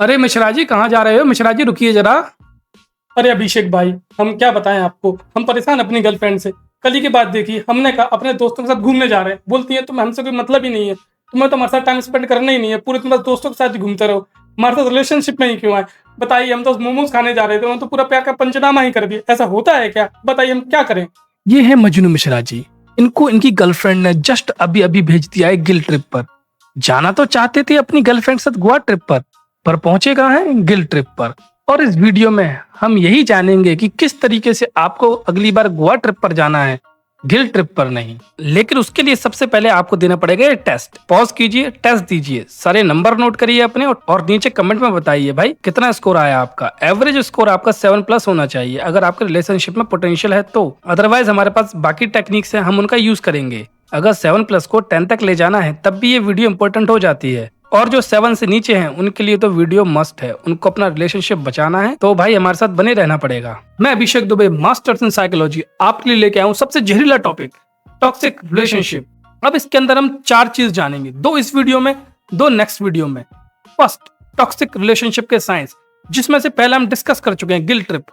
अरे मिश्रा जी कहाँ जा रहे हो? मिश्रा जी रुकिए जरा। अरे अभिषेक भाई, हम क्या बताएं आपको, हम परेशान अपनी गर्लफ्रेंड से। कल ही की बात देखी, हमने कहा अपने दोस्तों के साथ घूमने जा रहे हैं, बोलती है तुम हमसे कोई मतलब ही नहीं है, तुम्हें तो हमारे साथ टाइम स्पेंड करना ही नहीं है, पूरे दिन बस दोस्तों के साथ ही घूमते रहो, हमारे साथ रिलेशनशिप में ही क्यों आए? बताइए, हम तो मोमोज खाने जा रहे थे, उन्होंने तो पूरा प्यार का पंचनामा ही कर दिया। ऐसा होता है क्या? बताइए हम क्या करें? ये है मजनू मिश्रा जी। इनको इनकी गर्लफ्रेंड ने जस्ट अभी अभी भेज दिया है गिल ट्रिप पर। जाना तो चाहते थे अपनी गर्लफ्रेंड के साथ गोवा ट्रिप पर पहुंचे कहाँ हैं? गिल ट्रिप पर। और इस वीडियो में हम यही जानेंगे कि किस तरीके से आपको अगली बार गोवा ट्रिप पर जाना है, गिल ट्रिप पर नहीं। लेकिन उसके लिए सबसे पहले आपको देना पड़ेगा ये टेस्ट। पॉज कीजिए, टेस्ट दीजिए, सारे नंबर नोट करिए अपने और नीचे कमेंट में बताइए भाई कितना स्कोर आया आपका। एवरेज स्कोर आपका 7+ होना चाहिए अगर आपके रिलेशनशिप में पोटेंशियल है तो। अदरवाइज हमारे पास बाकी टेक्निक्स है, हम उनका यूज करेंगे। अगर 7+ को 10 तक ले जाना है तब भी ये वीडियो इंपॉर्टेंट हो जाती है। और जो 7 से नीचे हैं उनके लिए तो वीडियो मस्ट है, उनको अपना रिलेशनशिप बचाना है तो भाई हमारे साथ बने रहना पड़ेगा। मैं अभिषेक दुबे, मास्टर्स इन साइकोलॉजी, आपके लिए लेके आया हूँ सबसे जहरीला टॉपिक, टॉक्सिक रिलेशनशिप। अब इसके अंदर हम 4 चीज जानेंगे, 2 इस वीडियो में, 2 नेक्स्ट वीडियो में। फर्स्ट, टॉक्सिक रिलेशनशिप के साइंस, जिसमें से पहले हम डिस्कस कर चुके हैं, गिल ट्रिप।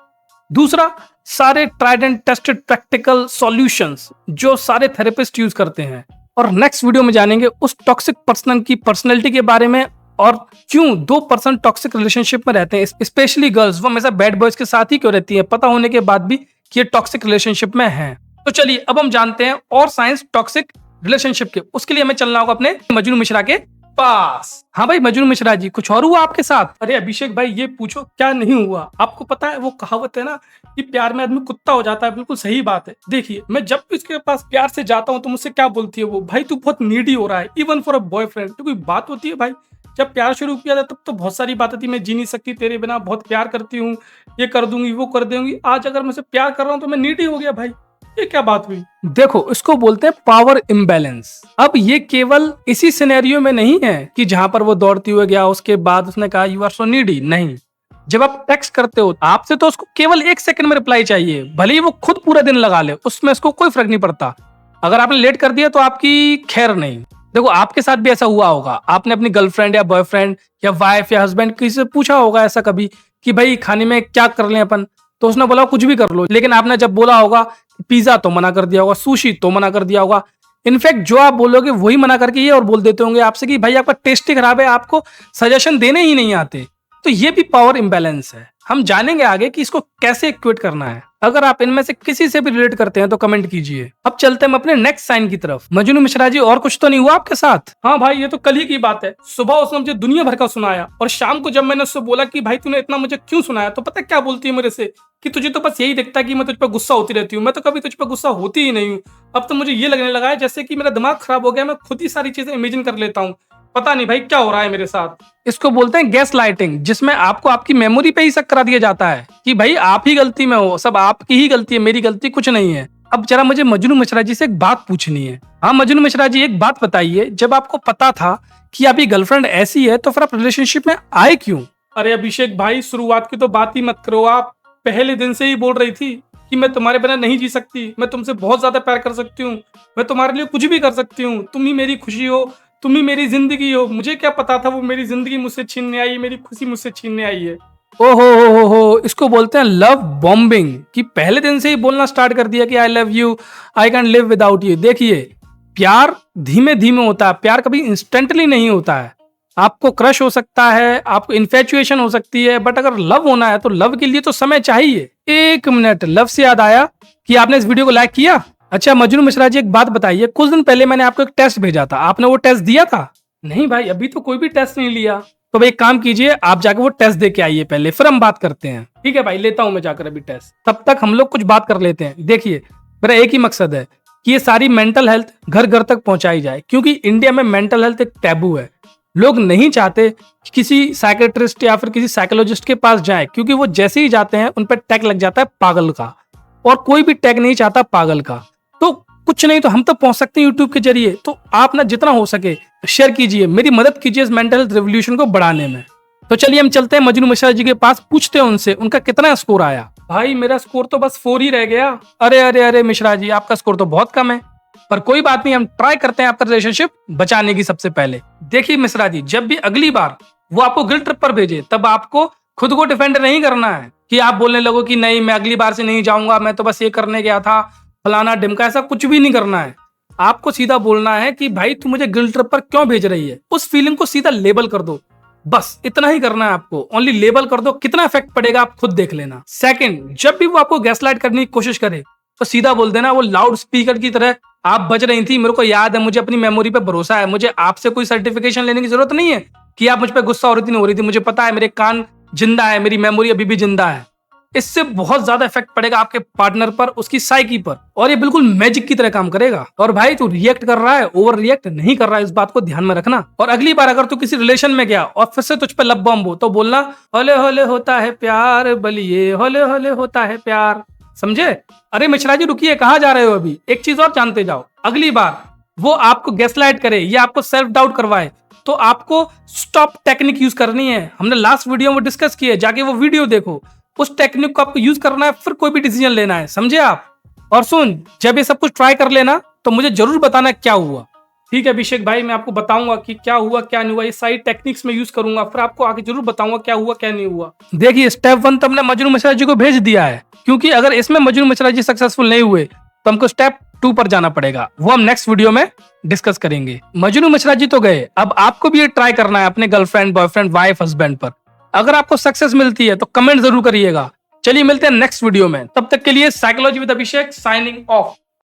दूसरा, सारे tried and tested practical solutions जो सारे थेरेपिस्ट यूज करते हैं। और नेक्स्ट वीडियो में जानेंगे उस टॉक्सिक पर्सन की पर्सनैलिटी के बारे में और क्यों 2% टॉक्सिक रिलेशनशिप में रहते हैं, स्पेशली गर्ल्स, वो हमेशा बैड बॉयज के साथ ही क्यों रहती है, पता होने के बाद भी कि ये टॉक्सिक रिलेशनशिप में हैं। तो चलिए अब हम जानते हैं और साइंस टॉक्सिक रिलेशनशिप के। उसके लिए हमें चलना होगा अपने मजनू मिश्रा के पास। हाँ भाई मजनू मिश्रा जी, कुछ और हुआ आपके साथ? अरे अभिषेक भाई ये पूछो क्या नहीं हुआ। आपको पता है वो कहावत है ना कि प्यार में आदमी कुत्ता हो जाता है, बिल्कुल सही बात है। देखिए मैं जब भी उसके पास प्यार से जाता हूँ तो मुझसे क्या बोलती है वो, भाई तू बहुत नीडी हो रहा है इवन फॉर अ बॉयफ्रेंड। तो कोई बात होती है भाई, जब प्यार शुरू किया था तब तो बहुत सारी बात थी, मैं जी नहीं सकती तेरे बिना, बहुत प्यार करती हूँ, ये कर दूंगी वो कर दूंगी। आज अगर मैं उसे प्यार कर रहा हूँ तो मैं नीडी हो गया भाई, ये क्या बात हुई? देखो इसको बोलते हैं पावर इम्बैलेंस। अब ये केवल इसी सिनेरियो में नहीं है कि जहां पर वो दौड़ती हुए गया उसके बाद उसने कहा यू आर सो नीडी, नहीं। जब आप टेक्स्ट करते हो आपसे तो उसको केवल 1 सेकंड में रिप्लाई चाहिए, भले ही वो खुद पूरा दिन लगा ले, उसमें उसको कोई फर्क नहीं पड़ता। अगर आपने लेट कर दिया तो आपकी खैर नहीं। देखो आपके साथ भी ऐसा हुआ होगा, आपने अपनी गर्लफ्रेंड या बॉयफ्रेंड या वाइफ या हस्बैंड किसी से पूछा होगा ऐसा कभी कि भाई खाने में क्या कर लें अपन, तो उसने बोला कुछ भी कर लो। लेकिन आपने जब बोला होगा पिज्जा तो मना कर दिया होगा, सुशी तो मना कर दिया होगा। इनफैक्ट जो आप बोलोगे वही मना करके ये और बोल देते होंगे आपसे कि भाई आपका टेस्ट ही खराब है, आपको सजेशन देने ही नहीं आते। तो ये भी पावर इम्बैलेंस है। हम जानेंगे आगे कि इसको कैसे इक्वेट करना है। अगर आप इनमें से किसी से भी रिलेट करते हैं तो कमेंट कीजिए। अब चलते हैं अपने नेक्स्ट साइन की तरफ। मजनू मिश्रा जी और कुछ तो नहीं हुआ आपके साथ? हाँ भाई ये तो कल ही की बात है। सुबह उसने मुझे दुनिया भर का सुनाया और शाम को जब मैंने उससे बोला कि भाई तूने इतना मुझे क्यों सुनाया, तो पता क्या बोलती है मेरे से कि तुझे तो बस यही दिखता है कि मैं तुझ पर गुस्सा होती रहती हूँ, मैं तो कभी तुझ पर गुस्सा होती ही नहीं हूँ। अब तो मुझे ये लगने लगा है जैसे कि मेरा दिमाग खराब हो गया, मैं खुद ही सारी चीजें इमेजिन कर लेता हूँ। पता नहीं भाई क्या हो रहा है मेरे साथ। इसको बोलते हैं गैस लाइटिंग, जिसमें आपको आपकी मेमोरी पे ही शक करा दिया जाता है कि भाई आप ही गलती में हो, सब आपकी ही गलती है, मेरी गलती कुछ नहीं है। अब जरा मुझे मजनू मिश्रा जी से एक बात पूछनी है। हाँ मजनू मिश्रा जी एक बात बताइए, जब आपको पता था कि आपकी गर्लफ्रेंड ऐसी है तो फिर आप रिलेशनशिप में आए क्यों? अरे अभिषेक भाई शुरुआत की तो बात ही मत करो, आप पहले दिन से ही बोल रही थी कि मैं तुम्हारे बिना नहीं जी सकती, मैं तुमसे बहुत ज्यादा प्यार कर सकती हूँ, मैं तुम्हारे लिए कुछ भी कर सकती हूँ, तुम ही मेरी खुशी हो, तुम ही मेरी जिंदगी हो। मुझे क्या पता था वो मेरी जिंदगी मुझसे छीनने आई, मेरी खुशी मुझसे छीनने आई है। ओहो हो, इसको बोलते हैं लव बॉम्बिंग, कि पहले दिन से ही बोलना स्टार्ट कर दिया कि I love you, I can live without you. देखिए प्यार धीमे धीमे होता है, प्यार कभी इंस्टेंटली नहीं होता है। आपको क्रश हो सकता है, आपको इन्फेचुएशन हो सकती है, बट अगर लव होना है तो लव के लिए तो समय चाहिए। 1 मिनट, लव से याद आया कि आपने इस वीडियो को लाइक किया? अच्छा मजनू मिश्रा जी एक बात बताइए, कुछ दिन पहले मैंने आपको एक टेस्ट भेजा था, आपने वो टेस्ट दिया था? नहीं भाई अभी तो कोई भी टेस्ट नहीं लिया। तो भाई एक काम कीजिए, आप जाकर वो टेस्ट दे के आइए पहले, फिर हम बात करते हैं। ठीक है भाई लेता हूं मैं जाकर अभी टेस्ट, तब तक हम लोग कुछ बात कर लेते हैं। देखिए मेरा एक ही मकसद है कि ये सारी मेंटल हेल्थ घर घर तक पहुंचाई जाए, क्योंकि इंडिया में मेंटल हेल्थ एक टैबू है। लोग नहीं चाहते कि किसी साइकेट्रिस्ट या फिर किसी साइकोलॉजिस्ट के पास जाएं, क्योंकि वो जैसे ही जाते हैं उन पर टैग लग जाता है पागल का, और कोई भी टैग नहीं चाहता पागल का। तो कुछ नहीं तो हम तक पहुंच सकते हैं यूट्यूब के जरिए। तो आप ना जितना हो सके शेयर कीजिए, मेरी मदद कीजिए इस मेंटल हेल्थ रेवोल्यूशन को बढ़ाने में। तो चलिए हम चलते हैं मजनू मिश्रा जी के पास, पूछते हैं उनसे उनका कितना स्कोर आया। भाई मेरा स्कोर तो बस 4 ही रह गया। अरे अरे अरे मिश्रा जी आपका स्कोर तो बहुत कम है, पर कोई बात नहीं, हम ट्राई करते हैं आपका रिलेशनशिप बचाने की। सबसे पहले देखिए मिश्रा जी, जब भी अगली बार वो आपको गिल्ट ट्रिप पर भेजे, तब आपको खुद को डिफेंड नहीं करना है कि आप बोलने लगो कि नहीं मैं अगली बार से नहीं जाऊंगा, मैं तो बस ये करने गया था, फलाना ढिमका। ऐसा कुछ भी नहीं करना है। आपको सीधा बोलना है कि भाई तू मुझे गिल्ट ट्रिप पर क्यों भेज रही है। उस फीलिंग को सीधा लेबल कर दो, बस इतना ही करना है आपको। ओनली लेबल कर दो, कितना इफेक्ट पड़ेगा आप खुद देख लेना। सेकंड, जब भी वो आपको गैसलाइट करने की कोशिश करे तो सीधा बोल देना, वो लाउड स्पीकर की तरह आप बज रही थी, मेरे को याद है, मुझे अपनी मेमोरी पे भरोसा है, मुझे आपसे कोई सर्टिफिकेशन लेने की जरूरत नहीं है कि आप मुझ पे गुस्सा हो रही थी नहीं हो रही थी, मुझे पता है, मेरे कान जिंदा है, मेरी मेमोरी अभी भी जिंदा है। इससे बहुत ज्यादा इफेक्ट पड़ेगा आपके पार्टनर पर, उसकी साइकी पर, और ये बिल्कुल मैजिक की तरह काम करेगा। और भाई तू रिएक्ट कर रहा है, ओवर रिएक्ट नहीं कर रहा है, इस बात को ध्यान में रखना। और अगली बार अगर तू किसी रिलेशन में गया और फिर से तुझ पे लव बॉम्ब हो तो बोलना, होले होले होता है प्यार बलिए, होले होले होता है प्यार। समझे? अरे मिश्रा जी रुकिए, कहाँ जा रहे हो अभी? एक चीज और जानते जाओ, अगली बार वो आपको गैसलाइट करे या आपको सेल्फ डाउट करवाए तो आपको स्टॉप टेक्निक यूज करनी है। हमने लास्ट वीडियो में डिस्कस की है, जाके वो वीडियो देखो। उस टेक्निक को आपको यूज करना है, फिर कोई भी डिसीजन लेना है। समझे आप? और सुन, जब ये सब कुछ ट्राई कर लेना तो मुझे जरूर बताना क्या हुआ। ठीक है अभिषेक भाई, मैं आपको बताऊंगा कि क्या हुआ क्या नहीं हुआ। ये सारी टेक्निक्स में यूज करूंगा, फिर आपको आगे जरूर बताऊंगा क्या हुआ क्या नहीं हुआ। देखिए स्टेप 1 तो हमने मजनू मिश्रा जी को भेज दिया है, क्योंकि अगर इसमें मजनू मिश्रा जी सक्सेसफुल नहीं हुए तो हमको स्टेप 2 पर जाना पड़ेगा। वो हम नेक्स्ट वीडियो में डिस्कस करेंगे। मजनू मिश्रा जी तो गए, अब आपको भी ये ट्राई करना है अपने गर्लफ्रेंड, बॉयफ्रेंड, वाइफ, हस्बैंड पर। अगर आपको सक्सेस मिलती है तो कमेंट जरूर करिएगा। चलिए मिलते हैं नेक्स्ट वीडियो में, तब तक के लिए psychology with Abhishek signing off.